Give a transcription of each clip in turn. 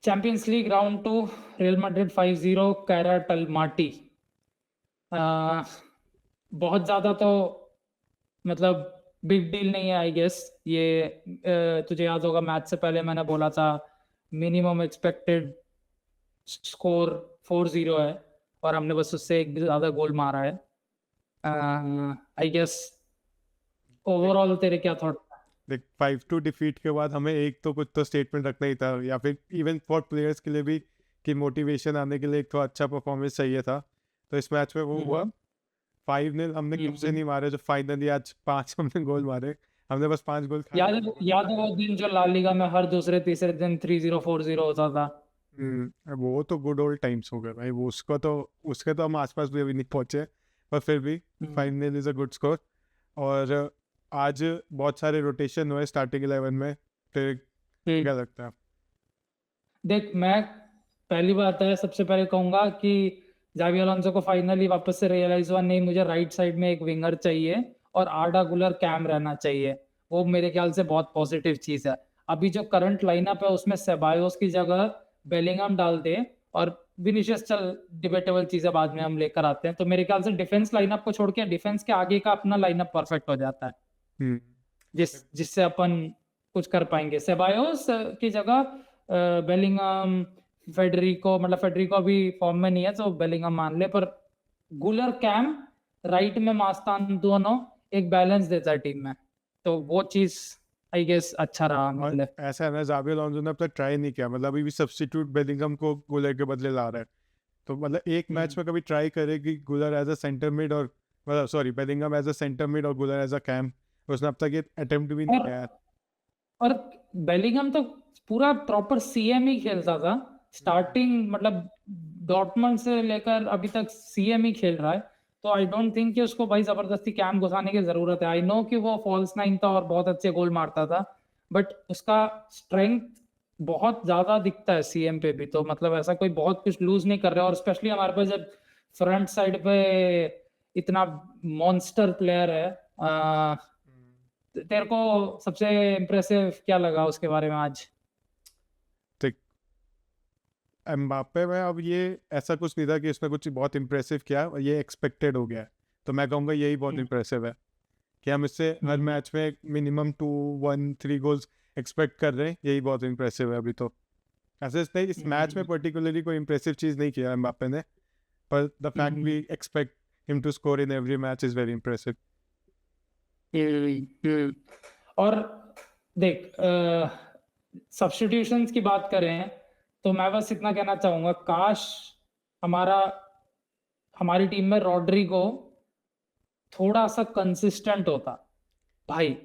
Champions league round 2, Real Madrid 5-0 Kairat Almaty. बहुत ज़्यादा तो मतलब बिग डील नहीं है आई गेस ये। तुझे याद होगा मैच से पहले मैंने बोला था मिनिमम एक्सपेक्टेड स्कोर 4-0 है और हमने बस उससे एक ज़्यादा गोल मारा है। आई गेस ओवरऑल तेरे क्या थॉट? देख 5-2 डिफीट के बाद हमें एक तो कुछ तो स्टेटमेंट रखना ही था, या फिर इवन फॉर प्लेयर्स के लिए भी कि मोटिवेशन आने के लिए एक तो अच्छा परफॉर्मेंस चाहिए था। तो इस मैच में वो हुआ। 5-0 हमने कब से नहीं मारे, जो फाइनली आज 5 हमने गोल मारे। हमने बस 5 गोल खाए। याद है वो दिन जो ला लीगा में हर दूसरे तीसरे दिन 3-0 4-0 होता था। वो तो गुड ओल्ड टाइम्स हो गए भाई, वो उसके तो हम आसपास भी अभी नहीं पहुंचे, पर फिर भी 5-0 इज अ गुड स्कोर। और आज बहुत सारे रोटेशन हुए स्टार्टिंग 11 में, फिर क्या लगता है? देख, मैं पहली बात है सबसे पहले कहूंगा कि जावी अलोंसो को फाइनली वापस से रियलाइज हुआ नहीं, मुझे राइट साइड में एक विंगर चाहिए और आर्डा गुलर कैम रहना चाहिए। वो मेरे ख्याल से बहुत पॉजिटिव चीज है। अभी जो करंट लाइनअप है उसमें सेबायोस की जगह बेलिंगम डाल दे और विनिशियस, चल डिबेटेबल चीजें बाद में हम लेकर आते हैं, तो मेरे ख्याल से डिफेंस लाइनअप को छोड़ के डिफेंस के आगे का अपना लाइनअप परफेक्ट हो जाता है, जिससे अपन कुछ कर पाएंगे। सेबायोस की जगह बेलिंगम, फेडरिको, मतलब फेडरिको अभी फॉर्म में नहीं है तो बेलिंगम मान ले, पर गुलर कैम राइट में मास्तान, दोनों एक बैलेंस देता है टीम में, तो वो चीज आई गेस अच्छा रहा। मतलब ऐसा है ना, जावी अलोंसो ने अब तक ट्राई नहीं किया, मतलब अभी भी सब्स्टिट्यूट बेलिंगम को गुलर के बदले ला रहा है। तो मतलब एक मैच में कभी ट्राई करे कि गुलर एज अ सेंटर मिड और मतलब sorry Bellingham as a centre mid और गुलर एज अ कैम, उसने अब तक ये अटेम्प्ट भी नहीं किया। और बेलिंगम तो पूरा प्रॉपर सीएम ही खेलता था स्टार्टिंग, मतलब डॉर्टमंड से लेकर अभी तक सीएम ही खेल रहा है, तो आई डोंट थिंक कि उसको भाई जबरदस्ती कैम घुसाने की जरूरत है। आई नो कि वो फॉल्स नाइन था और बहुत अच्छे गोल मारता था, बट उसका स्ट्रेंथ बहुत ज्यादा दिखता है सीएम पे भी, तो मतलब ऐसा कोई बहुत कुछ लूज नहीं कर रहा है। और स्पेशली हमारे पास जब फ्रंट साइड पे इतना मॉन्स्टर प्लेयर है, तेरे को सबसे इम्प्रेसिव क्या लगा उसके बारे में आज? एम्बापे में अब ये ऐसा कुछ नहीं था कि उसने कुछ बहुत इंप्रेसिव किया, ये एक्सपेक्टेड हो गया। तो मैं कहूँगा यही बहुत इंप्रेसिव है कि हम इससे हर मैच में मिनिमम 2-1-3 गोल्स एक्सपेक्ट कर रहे हैं, यही बहुत इंप्रेसिव है अभी तो। ऐसे इसने इस मैच में पर्टिकुलरली कोई इंप्रेसिव चीज़ नहीं किया एम्बापे ने, पर the fact we expect him to score in every match is very impressive. और देख, सब्स्टिट्यूशंस की बात करें तो मैं बस इतना कहना चाहूंगा, काश हमारा हमारी टीम में रॉड्रिगो थोड़ा सा कंसिस्टेंट होता भाई।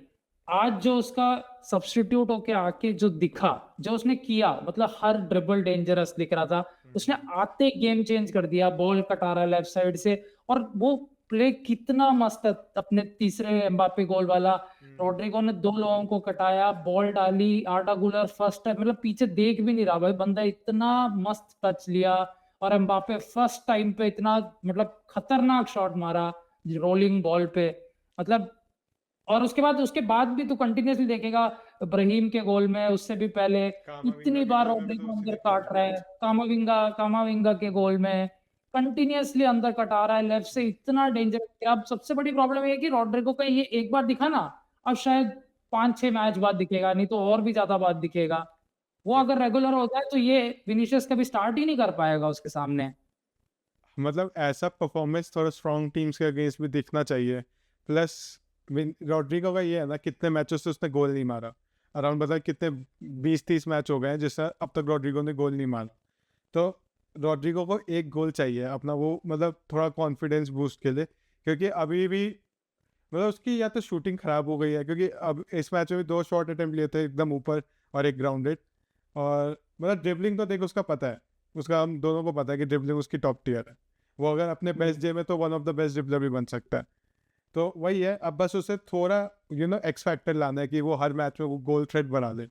आज जो उसका सब्स्टिट्यूट होके आके जो दिखा, जो उसने किया, मतलब हर ड्रिबल डेंजरस दिख रहा था। उसने आते गेम चेंज कर दिया, बॉल कटा रहा लेफ्ट साइड से, और वो प्ले कितना मस्त है अपने तीसरे एम्बापे गोल वाला। रॉड्रिगो ने दो लोगों को कटाया, बॉल डाली, आर्डा गुलर फर्स्ट टाइम, मतलब पीछे देख भी नहीं रहा भाई बंदा, इतना मस्त टच लिया। और एम्बापे फर्स्ट टाइम पे इतना मतलब खतरनाक शॉट मारा रोलिंग बॉल पे, मतलब। और उसके बाद भी तू कंटिन्यूअसली देखेगा इब्राहिम के गोल में, उससे भी पहले इतनी बार रॉड्रिगो अंदर काट रहा है, कामाविंगा के गोल में कंटिन्यूअसली अंदर कटा रहा है लेफ्ट से, इतना डेंजर। अब सबसे बड़ी प्रॉब्लम ये है कि रॉड्रिगो का ये एक बार दिखा ना, अब शायद 5-6 मैच बाद दिखेगा, नहीं तो और भी ज्यादा बाद दिखेगा। वो अगर रेगुलर होता है तो ये विनिशियस कभी स्टार्ट ही नहीं कर पाएगा उसके सामने। मतलब ऐसा परफॉर्मेंस थोड़ा स्ट्रॉन्ग टीम्स के अगेंस्ट भी दिखना चाहिए। प्लस रॉड्रिगो का ये है ना, कितने मैचों से उसने गोल नहीं मारा, अराउंड बता कितने 20-30 मैच हो गए हैं जिससे अब तक रॉड्रिगो ने गोल नहीं मारा। तो रॉड्रिगो को एक गोल चाहिए अपना, वो मतलब थोड़ा कॉन्फिडेंस बूस्ट के लिए, क्योंकि अभी भी मतलब उसकी या तो शूटिंग खराब हो गई है, क्योंकि अब इस मैच में भी 2 शॉट अटेम्प्ट लिए थे एकदम ऊपर और एक ग्राउंडेड। और मतलब ड्रिबलिंग तो देख उसका पता है, उसका हम दोनों को पता है कि ड्रिबलिंग उसकी टॉप टियर है। वो अगर अपने बेस्ट डे में तो one of the best dribbler भी बन सकता है। तो वही है, अब बस उसे थोड़ा एक्स फैक्टर लाना है कि वो हर मैच में वो गोल थ्रेट बना ले।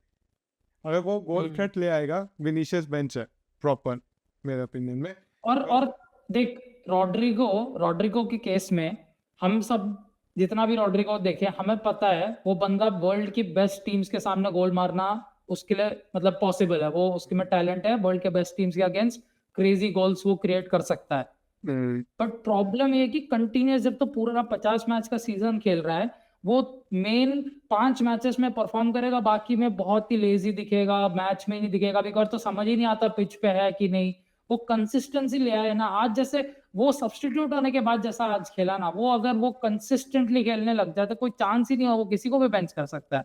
अगर वो गोल थ्रेट ले आएगा, विनीशियस बेंच है प्रॉपर मेरे ओपिनियन में। और देख, रॉड्रिगो के केस में हम सब जितना भी रॉड्रिगो देखे, हमें पता है वो बंदा वर्ल्ड की बेस्ट टीम्स के सामने गोल मारना उसके लिए मतलब पॉसिबल है, वो उसके में टैलेंट है, वर्ल्ड के बेस्ट टीम्स के अगेंस्ट क्रेजी गोल्स वो क्रिएट कर सकता है। बट प्रॉब्लम ये है कि कंटिन्यूस जब तो पूरा 50 मैच का सीजन खेल रहा है, वो मेन 5 मैचेस में परफॉर्म करेगा, बाकी में बहुत ही लेजी दिखेगा, मैच में नहीं दिखेगा, बिकॉज तो समझ ही नहीं आता पिच पे है कि नहीं। वो कंसिस्टेंसी ले आए ना, आज जैसे वो सब्स्टिट्यूट होने के बाद जैसा आज खेला ना, वो अगर वो कंसिस्टेंटली खेलने लग जाए तो कोई चांस ही नहीं हो, वो किसी को भी बेंच कर सकता है।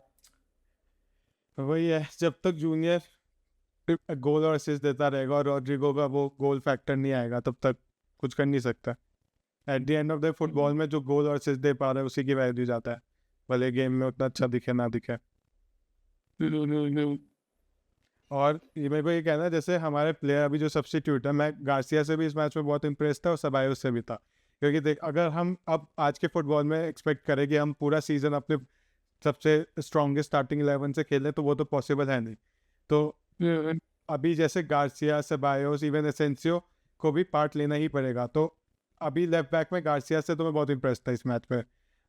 वही है, जब तक जूनियर गोल और असिस्ट देता रहेगा और रॉड्रिगो का वो गोल फैक्टर नहीं आएगा तब तक कुछ कर नहीं सकता। At the end of the football में जो गोल और असिस्ट दे पा रहा है उसी की वैल्यू जाता है, भले गेम में उतना अच्छा दिखे ना दिखे। और ये मेरे को ये कहना है, जैसे हमारे प्लेयर अभी जो सब्स्टिट्यूट है, मैं गार्सिया से भी इस मैच में बहुत इंप्रेस था और सबायोस से भी था, क्योंकि देख अगर हम अब आज के फुटबॉल में एक्सपेक्ट करें कि हम पूरा सीजन अपने सबसे स्ट्रॉन्गेस्ट स्टार्टिंग 11 से खेलें तो वो तो पॉसिबल है नहीं। तो अभी जैसे गार्सिया, सेबायोस, इवन एसेंसियो को भी पार्ट लेना ही पड़ेगा। तो अभी लेफ्ट बैक में गार्सिया से तो मैं बहुत इंप्रेस था इस मैच में,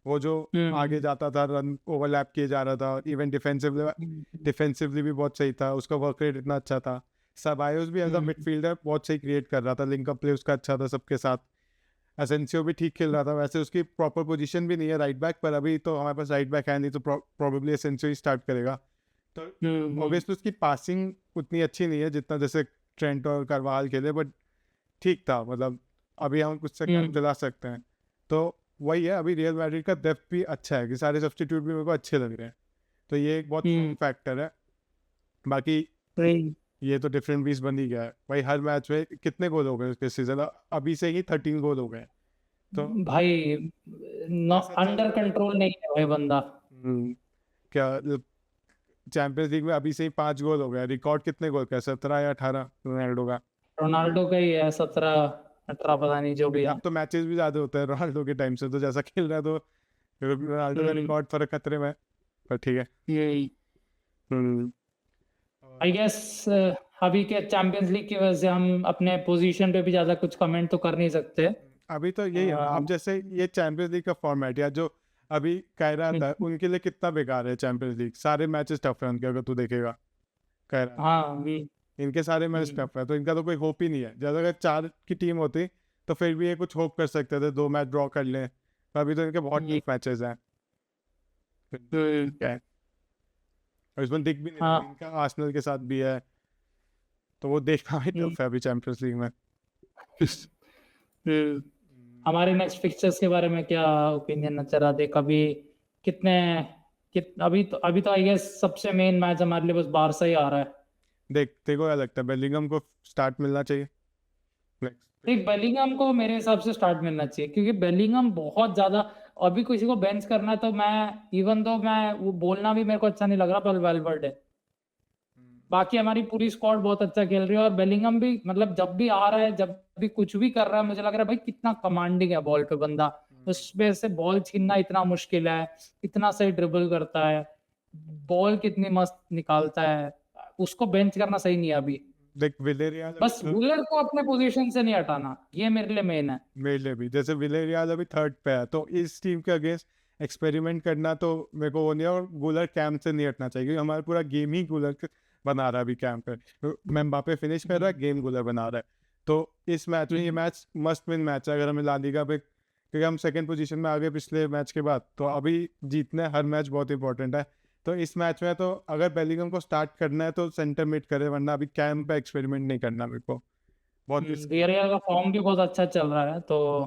वो जो आगे जाता था, रन ओवरलैप किए जा रहा था, इवन डिफेंसिवली भी बहुत सही था, उसका वर्क रेट इतना अच्छा था। सबायोस भी एज अ मिडफील्डर बहुत सही क्रिएट कर रहा था, लिंकअप प्ले उसका अच्छा था सबके साथ। एसेंसियो भी ठीक खेल रहा था, वैसे उसकी प्रॉपर पोजीशन भी नहीं है राइट बैक पर, अभी तो हमारे पास राइट बैक है नहीं, तो प्रोबेबली एसेंसियो ही स्टार्ट करेगा। तो ऑब्वियसली उसकी पासिंग उतनी अच्छी नहीं है जितना जैसे ट्रेंट और करवाल खेले, बट ठीक था, मतलब अभी हम कुछ से काम चला सकते हैं। तो वही है, अभी रियल मैड्रिड का डेप्थ भी अच्छा है कि सारे सब्स्टिट्यूट भी मेरे को अच्छे लग रहे हैं, तो ये एक बहुत फैक्टर है। बाकी ये तो डिफरेंट बीस बन ही गया है भाई, हर मैच में कितने गोल हो गए उसके सीजन, अभी से ही 13 गोल हो गए। तो भाई अंडर कंट्रोल नहीं है भाई बंदा। क्या चैंपियंस लीग में अभी से ही 5 गोल हो गए, रिकॉर्ड कितने गोल का, 17 या 18 रोनाल्डो का। रोनाल्डो का ही है 17-18, पता नहीं जो भी है। अब तो मैचेस भी ज्यादा होते हैं रोनाल्डो के टाइम से, तो जैसा खेल रहा है तो रोनाल्डो का रिकॉर्ड फर्क खतरे में, पर ठीक है। आई गेस अभी के चैंपियंस लीग की वजह से हम अपने पोजीशन पे भी ज्यादा कुछ कमेंट तो कर नहीं सकते। अभी तो यही है, अब जैसे ये चैंपियंस लीग का फॉर्मेट या जो अभी कह रहा था उनके लिए कितना बेकार है चैंपियंस लीग, सारे मैचेस टफ है उनके, अगर तू देखेगा कह रहा हाँ इनके सारे मैच टफ है, तो इनका तो कोई होप ही नहीं है। जैसे अगर 4 की टीम होती तो फिर भी ये कुछ होप कर सकते थे, 2 मैच ड्रॉ कर लें, तो अभी तो इनके बहुत टफ मैचेस हैं। क्या है और इसमें दिख भी नहीं रहा, इनका आर्सेनल के साथ भी है, तो वो देखना भी टफ है अभी चैंपियंस लीग में। हमारे नेक्स्ट फिक्चर्स के बारे में क्या ओपिनियन नजर रहा, देख अभी अभी तो आई गेस सबसे मेन मैच हमारे लिए बस बारसा ही आ रहा है। देख तेरे को क्या लगता है, बेलिंगम को स्टार्ट मिलना चाहिए? देख बेलिंगम को मेरे हिसाब से स्टार्ट मिलना चाहिए, क्योंकि बेलिंगम बहुत ज्यादा, अभी किसी को बेंच करना है तो मैं इवन दो मैं वो बोलना भी मेरे को अच्छा नहीं लग रहा, पर वेलवर्ड बाकी हमारी पूरी स्क्वाड बहुत अच्छा खेल रही है, और बेलिंगम भी मतलब जब भी आ रहा है, जब भी कुछ भी कर रहा है, मुझे लग रहा है भाई कितना कमांडिंग है बॉल पे बंदा, उसमें से बॉल छीनना इतना मुश्किल है, इतना सही ड्रिबल करता है, बॉल कितनी मस्त निकालता है, उसको बेंच करना सही नहीं है अभी। देख विलेरियल बस विलर को अपने पोजीशन से नहीं हटाना, ये मेरे लिए मेन है। मेरे लिए भी, जैसे विलेरियल अभी 3rd पे है, तो इस टीम के अगेंस्ट एक्सपेरिमेंट करना तो मेरे को वो नहीं है, और गुलर कैंप से नहीं हटना चाहिए, क्योंकि हमारा पूरा गेम ही गुलर बना रहा है अभी कैंप पे, एम्बापे फिनिश कर रहा है, गेम गुलर बना रहा है। तो इस मैच में ये मैच मस्ट विन मैच है अगर हमें ला लीगा पे, क्योंकि हम 2nd पोजीशन में आ गए पिछले मैच के बाद, तो अभी जीतने हर मैच बहुत इंपॉर्टेंट है। तो इस मैच में तो अगर बेलिंगम को स्टार्ट करना है तो सेंटर मिड करे, वरना अभी कैंप पे एक्सपेरिमेंट नहीं करना मेरे को, बहुत वियरियल का फॉर्म भी बहुत अच्छा चल रहा है, तो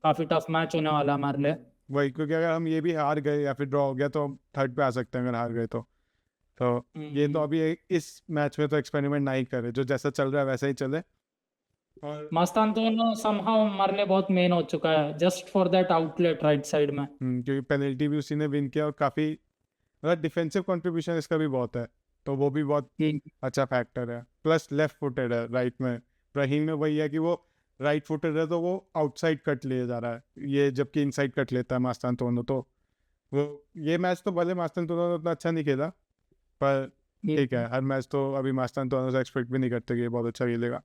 काफी टफ मैच होने वाला है हमारे लिए। वही, क्योंकि अगर हम ये भी हार गए या फिर ड्रॉ हो गया तो 3rd पे आ सकते हैं अगर हार गए तो ये तो अभी इस मैच में तो एक्सपेरिमेंट नहीं करे, जो जैसा चल रहा है वैसा ही चले। और मास्तानतोनो समहाउ हमारे लिए बहुत मेन हो चुका है, just for that outlet right side में। क्योंकि पेनल्टी भी उसी ने विन किया, और काफी मतलब डिफेंसिव कंट्रीब्यूशन इसका भी बहुत है, तो वो भी बहुत अच्छा फैक्टर है। प्लस लेफ्ट फुटेड है राइट में, ब्राहीम में वही है कि वो राइट फुटेड है, तो वो आउटसाइड कट लिए जा रहा है, ये जबकि इनसाइड कट लेता है मास्तानतोनो। तो वो ये मैच तो भले मास्तानतोनो उतना अच्छा नहीं खेला, पर ठीक है, हर मैच तो अभी मास्तानतोनो से एक्सपेक्ट भी नहीं करते कि ये बहुत अच्छा खेलेगा।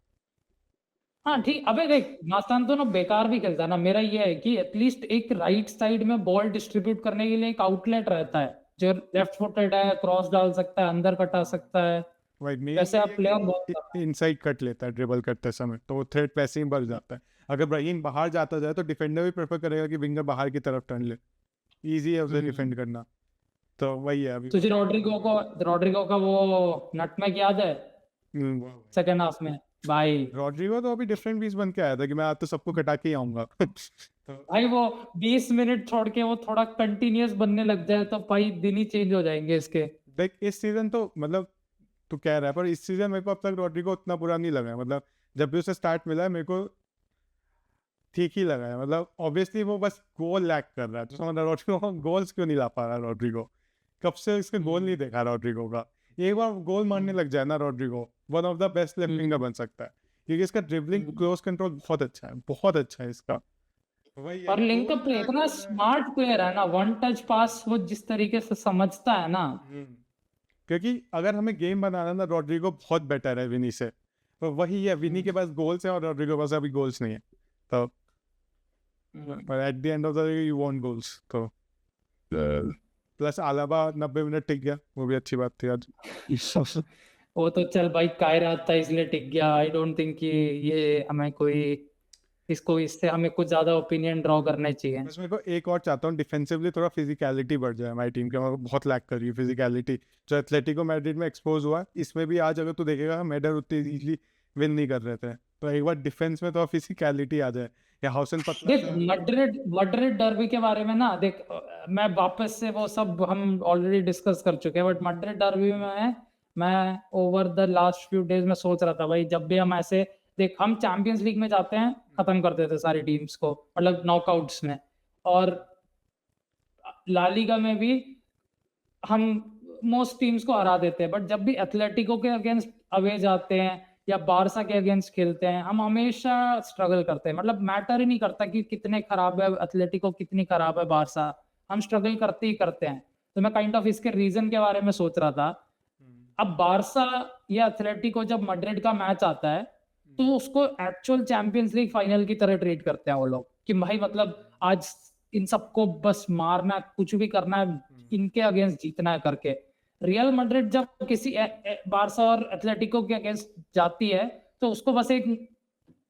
हाँ ठीक, अबे देख मास्तानतोनो बेकार भी खेलता है ना, मेरा ये है कि एटलीस्ट एक राइट साइड में बॉल डिस्ट्रीब्यूट करने के लिए एक आउटलेट रहता है, जो लेफ्ट फुटेड है, क्रॉस डाल सकता है, अंदर कटा सकता है, भाई मेन वैसे आप प्लेयर बहुत कर रहे हैं। इनसाइड कट लेता है ड्रिबल करते समय, तो थ्रेट वैसे ही बढ़ जाता है। अगर ब्राहीम बाहर जाता जाए तो डिफेंडर भी प्रेफर करेगा कि विंगर बाहर की तरफ टर्न ले, इजी है उसे डिफेंड करना। तो वही है अभी। तुझे रॉड्रिगो का वो नटमैग याद है सेकंड हाफ में? भाई रॉड्रिगो तो अभी डिफरेंट पीस बन के आया था कि मैं आज तो सबको कटा के ही आऊंगा। तो भाई वो 20 मिनट छोड़ के वो थोड़ा कंटिन्यूअस बनने लग जाए तो भाई दिन ही चेंज हो जाएंगे इसके। देख इस सीजन तो मतलब तू कह रहा है, पर इस सीजन मेरे को अब तक रॉड्रिगो उतना बुरा नहीं लगा है। मतलब जब भी उसे स्टार्ट मिला है मेरे को ठीक ही लगा है। मतलब ऑब्वियसली वो बस गोल लैक कर रहा है, तो समझ रहा रॉड्रिगो गोल्स क्यों नहीं ला पा रहा रॉड्रिगो। कब से इसके गोल नहीं देखा रॉड्रिगो का। एक बार गोल मारने लग जाए ना Rodrygo, one of the best left winger बन सकता है, क्योंकि इसका ड्रिबलिंग क्लोज कंट्रोल बहुत अच्छा है, बहुत अच्छा है इसका। वही है और लिंक गोल प्ले ना इतना कर रहा है। स्मार्ट प्लेयर है ना, वन टच पास वो जिस तरीके से समझता है ना। क्योंकि अगर हमें गेम बनाना ना रॉड्रिगो बहुत बेटर है विनी से, तो वही है विनी के पास गोल्स है और रॉड्रिगो के पास अभी गोल्स नहीं है। तो पर at the end of the day you want goals. तो प्लस आलाबा 90 मिनट टिक गया, वो भी अच्छी बात थी आज। वो तो चल भाई कायरात था इसलिए टिक गया। आई डोंट थिंक कि ये हमें कोई इसको इससे हमें कुछ ज्यादा ओपिनियन ड्रॉ करने चाहिए। बस मेरे को एक और चाहता हूँ, डिफेंसिवली थोड़ा फिजिकलिटी बढ़ जाए हमारी टीम के। हमारे को बहुत लैक कर रही है फिजिकलिटी, जो एथलेटिको मैड्रिड में एक्सपोज हुआ इसमें भी आज अगर तू देखेगा मेडल उतनी इजीली विन नहीं कर रहे थे। तो एक बार डिफेंस में तो फिजिकलिटी आ जाए, या हाउसन पतला देख सा। मड्रिड डर्बी के बारे में ना, देख मैं वापस से वो सब हम ऑलरेडी डिस्कस कर चुके हैं, बट मड्रिड डर्बी में मैं over the last few days में सोच रहा था भाई, जब भी हम ऐसे देख हम चैंपियंस लीग में जाते हैं खत्म कर देते सारी टीम्स को, मतलब नॉकआउट्स में, और ला लीगा में भी हम मोस्ट टीम्स को हरा देते हैं, बट जब भी एथलेटिको के अगेंस्ट अवे जाते हैं या बारसा के अगेंस्ट खेलते हैं हम हमेशा स्ट्रगल करते हैं। मतलब मैटर ही नहीं करता कि कितने खराब है एथलेटिको, कितनी खराब है बारसा, हम स्ट्रगल करते ही करते हैं। तो मैं काइंड ऑफ इसके रीजन के बारे में सोच रहा था। अब बारसा या एथलेटिको जब मैड्रिड का मैच आता है तो उसको एक्चुअल चैंपियंस लीग फाइनल की तरह ट्रीट करते हैं वो लोग, कि भाई मतलब आज इन सबको बस मारना, कुछ भी करना है, इनके अगेंस्ट जीतना है करके। रियल मैड्रिड जब किसी बारसा और एथलेटिको के अगेंस्ट जाती है तो उसको बस एक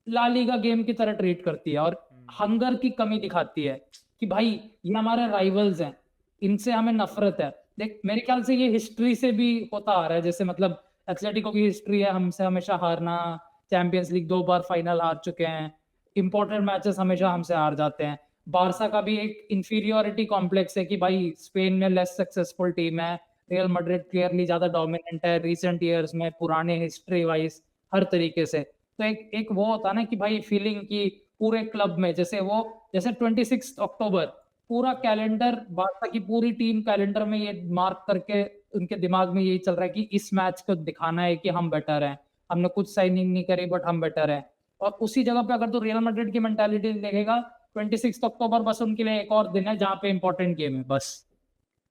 ला लीगा गेम की तरह ट्रीट करती है और हंगर की कमी दिखाती है कि भाई ये हमारे राइवल्स हैं, इनसे हमें नफरत है। देख मेरे ख्याल से ये हिस्ट्री से भी होता आ रहा है, जैसे मतलब एथलेटिको की हिस्ट्री है हमसे हमेशा हारना, चैंपियंस लीग 2 बार फाइनल हार चुके हैं, इंपॉर्टेंट मैचेस हमेशा हमसे हार जाते हैं। बारसा का भी एक इंफीरियोरिटी कॉम्प्लेक्स है कि भाई स्पेन में लेस सक्सेसफुल टीम है, रियल मैड्रिड क्लियरली ज्यादा डोमिनेंट है रिसेंट ईयर्स में, पुराने हिस्ट्री वाइज हर तरीके से। तो एक एक वो होता है ना कि भाई फीलिंग की पूरे क्लब में, जैसे 26 अक्टूबर पूरा कैलेंडर, बारसा की पूरी टीम कैलेंडर में ये मार्क करके उनके दिमाग में यही चल रहा है कि इस मैच को दिखाना है कि हम बेटर हैं, हमने कुछ साइनिंग नहीं करी बट हम बेटर हैं। और उसी जगह पे अगर तू रियल मैड्रिड की मेंटालिटी देखेगा, 26 अक्टूबर बस उनके लिए एक और दिन है जहाँ पे इंपॉर्टेंट गेम है बस।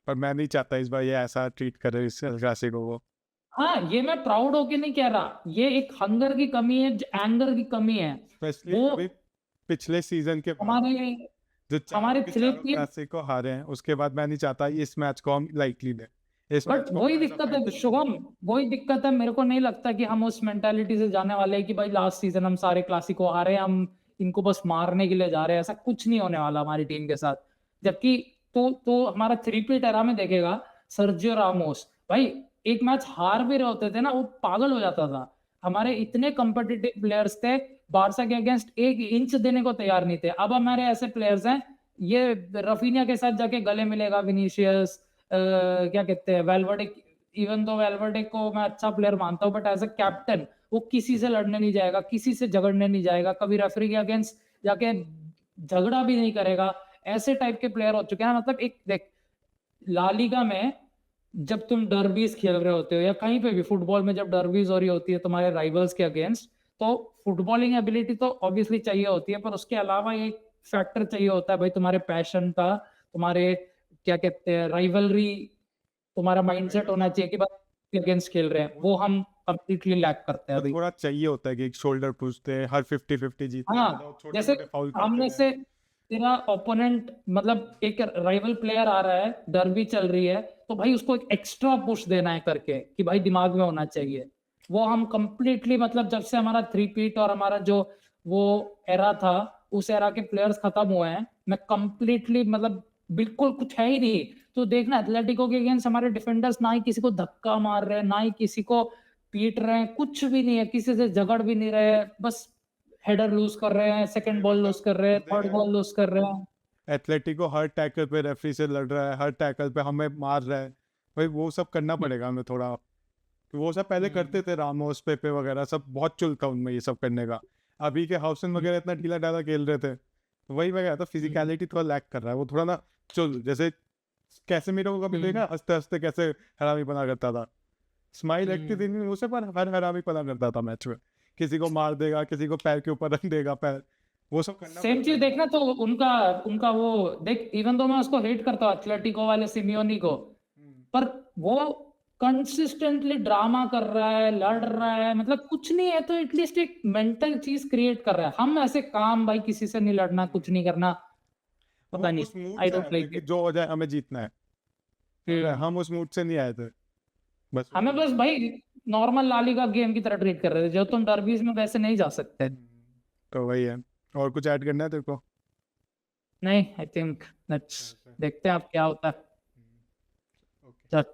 पर मैं नहीं चाहता इस बार ये ऐसा ट्रीट करे इस एल क्लासिको को। हाँ ये मैं प्राउड होके नहीं कह रहा, ये एक हंगर की कमी है, एंगर की कमी है। स्पेशली वो अभी पिछले सीजन के बाद हमारे जो हमारे चारों के थ्री चारों टीम, क्लासिको हारे हैं, उसके बाद मैं नहीं चाहता इस मैच को हम लाइटली लें। इस मैच बट को वही हम as a दिक्कत है fighting शुभम, वही दिक्कत है। मेरे को नहीं लगता कि हम उस मेंटालिटी से जाने वाले हैं कि भाई लास्ट सीजन हम सारे क्लासिको हारे, हम इनको बस मारने के लिए जा रहे हैं। ऐसा कुछ नहीं होने वाला हमारी टीम के साथ। जबकि तो हमारा थ्री पीट एरा में देखेगा, सर्जियो रामोस भाई एक मैच हार भी रहे होते थे ना वो पागल हो जाता था। हमारे इतने कम्पिटिटिव प्लेयर्स थे, बारसा के अगेंस्ट एक इंच देने को तैयार नहीं थे। अब हमारे ऐसे प्लेयर्स हैं, ये रफीनिया के साथ जाके गले मिलेगा विनीशियस, क्या कहते हैं वेल्वर्डे, इवन तो वेल्वर्डे को मैं अच्छा प्लेयर मानता हूँ बट एज अ कैप्टन वो किसी से लड़ने नहीं जाएगा, किसी से झगड़ने नहीं जाएगा, कभी रेफरी के अगेंस्ट जाके झगड़ा भी नहीं करेगा। ऐसे टाइप के प्लेयर हो चुके हैं। मतलब एक देख ला लीगा में जब तुम डर्बीज खेल रहे होते हो या कहीं पे भी फुटबॉल में जब डर्बीज हो रही होती है तुम्हारे राइवल्स के अगेंस्ट, तो फुटबॉलिंग एबिलिटी तो ऑब्वियसली चाहिए होती है, पर उसके अलावा एक फैक्टर चाहिए होता है भाई तुम्हारे पैशन का, तुम्हारे क्या कहते हैं राइवलरी, तुम्हारा माइंडसेट होना चाहिए कि बस अगेंस्ट खेल रहे हैं। वो हम कंप्लीटली लैक करते हैं तो अभी। थोड़ा चाहिए होता है कि एक शोल्डर पूछते हैं हर 50-50 जीतते हैं, हाँ मतलब छोटे जैसे छोटे फाउल सामने करते से हैं। तेरा ओपोनेंट, मतलब एक राइवल प्लेयर आ रहा है, डर्बी चल रही है, तो भाई उसको एक एक्स्ट्रा पुश देना है करके कि भाई दिमाग में होना चाहिए। वो हम कंप्लीटली मतलब जब से हमारा थ्री पीट और हमारा जो वो एरा था, उस एरा के प्लेयर्स खत्म हुए हैं, मैं कंप्लीटली मतलब बिल्कुल कुछ है ही नहीं। तो देखना एथलेटिको के अगेंस्ट हमारे डिफेंडर्स ना ही किसी को धक्का मार रहे हैं, ना ही किसी को पीट रहे हैं, कुछ भी नहीं है, किसी से झगड़ भी नहीं रहे, बस हेडर लूज कर रहे हैं, सेकंड बॉल लूज कर रहे हैं, थर्ड बॉल लूज कर रहे हैं। एथलेटिको हर टैकल पे रेफरी से लड़ रहा है, हर टैकल पे हमें मार रहा है। भाई वो सब करना पड़ेगा हमें थोड़ा। वो सब पहले करते थे, रामोस पेपे वगैरह सब बहुत चुल था उनमें ये सब करने का। अभी के हाउसन वगैरह इतना ढीला ढाला खेल रहे थे, तो वही मैं कहता फिजिकलिटी थोड़ा लैक कर रहा है वो थोड़ा ना। चुल जैसे कैसे मेरे को कभी देखा हंसते हंसते कैसे हरामी बना करता था, स्माइल रखती थी नहीं उसे, पर हर हरामी पना करता था मैच में। किसी को मार देगा, किसी को पैर के ऊपर रख देगा पैर, वो सब करना सेम पड़ता चीज है। देखना तो उनका उनका वो देख, इवन तो मैं उसको हेट करता हूँ एथलेटिको वाले सिमियोनी को, पर वो कंसिस्टेंटली ड्रामा कर रहा है, लड़ रहा है, मतलब कुछ नहीं है तो एटलीस्ट एक मेंटल चीज क्रिएट कर रहा है। हम ऐसे काम भाई किसी से नहीं लड़ना, कुछ नहीं करना, वो पता नहीं, उस मूड आई से डोंट आए थे लाइक कि इट। जो हो जाए हमें जीतना है, समझ रहे हैं? हम उस मूड से नहीं आए थे, बस वो हमें बस भाई नॉर्मल लालीगा गेम की तरह ट्रीट कर रहे थे, जो तुम डर्बीज में वैसे नहीं जा सकते। तो वही है। और कुछ ऐड करना है तेरे को? नहीं, आई थिंक लेट्स Okay. देखते हैं अब क्या होता है। Okay. चल।